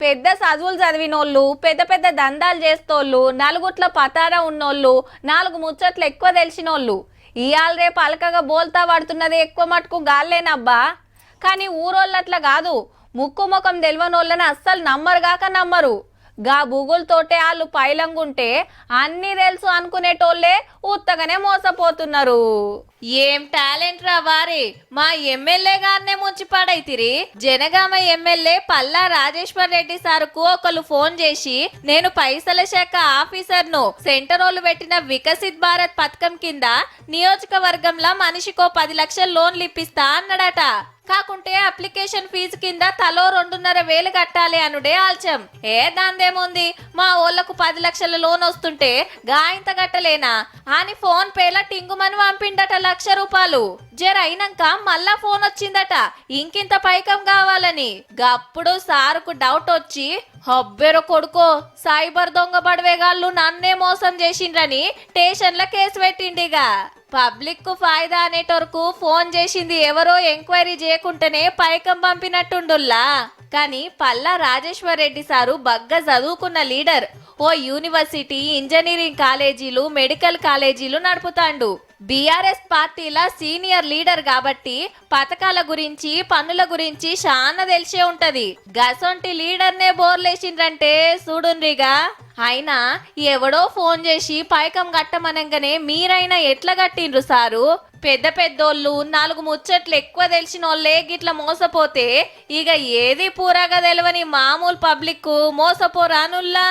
పెద్ద చదువులు చదివినోళ్ళు, పెద్ద పెద్ద దందాలు చేస్తోళ్ళు, నలుగుట్ల పతారా ఉన్నోళ్ళు, నాలుగు ముచ్చట్లు ఎక్కువ తెలిసినోళ్ళు ఇయాల రేపు అలకగా బోల్తా పడుతున్నది ఎక్కువ మటుకు గాల్లేనబ్బా. కానీ ఊరోళ్ళు అట్లా కాదు, ముక్కు ముఖం తెలియనోళ్ళని అస్సలు నమ్మరుగాక నమ్మరు. గా బుగులతోటే వాళ్ళు పైలంగుంటే అన్నీ తెలుసు అనుకునేటోళ్ళే ఉత్తగానే మోసపోతున్నారు. ఏం టాలెంట్ రా వారి, మా ఎమ్మెల్యే గారినే ముంచి పడైతిరి. జనగామ ఎమ్మెల్యే పల్లా రాజేశ్వర్ రెడ్డి సార్కు ఒకళ్ళు ఫోన్ చేసి, నేను పైసల శాఖ ఆఫీసర్ను, సెంటరోళ్ళు పెట్టిన వికసిత్ భారత్ పథకం కింద నియోజకవర్గంలో మనిషికో 10 లక్షల లోన్లు ఇప్పిస్తా అన్నాడట. కాకుంటే అప్లికేషన్ ఫీజు కింద తలో 2.5 కట్టాలి అనుడే ఆల్చం. దాందేముంది, మా ఓళ్లకు 10 లక్షల లోన్ వస్తుంటే గాయంత గట్టలేనా అని ఫోన్ పేల టింగుమని పంపిండట 1,00,000 రూపాయలు. జర అయినాక మళ్ళా ఫోన్ వచ్చిందట ఇంకింత పైకం కావాలని. గప్పుడు సారుకు డౌట్ వచ్చి, హబ్బెర కొడుకో, సైబర్ దొంగ బడవేగాళ్ళు నన్నే మోసం చేసిండ్రని స్టేషన్ల కేసు పెట్టిండిగా. పబ్లిక్ కు ఫాయిదా అనేటోర్కు ఫోన్ చేసింది ఎవరో ఎంక్వైరీ చేయకుంటేనే పైకం పంపినట్టుండుల్లా. కానీ పల్లా రాజేశ్వర్ రెడ్డి సారు బగ్గా చదువుకున్న లీడర్. ఓ యూనివర్సిటీ, ఇంజనీరింగ్ కాలేజీలు, మెడికల్ కాలేజీలు నడుపుతాండు. బీఆర్ఎస్ పార్టీల సీనియర్ లీడర్ కాబట్టి పథకాల గురించి, పన్నుల గురించి చాలా తెలిసే ఉంటది. గసొంటి లీడర్నే బోర్లేసిండ్రంటే చూడుండ్రిగా. అయినా ఎవడో ఫోన్ చేసి పైకం కట్టమనంగానే మీరైనా ఎట్లా కట్టిండ్రు సారు? పెద్ద పెద్దోళ్ళు, 4 ముచ్చట్లు ఎక్కువ తెలిసినోళ్ళే గిట్ల మోసపోతే ఇక ఏది పూరాగా తెలవని మామూలు పబ్లిక్ మోసపోరానుల్లా.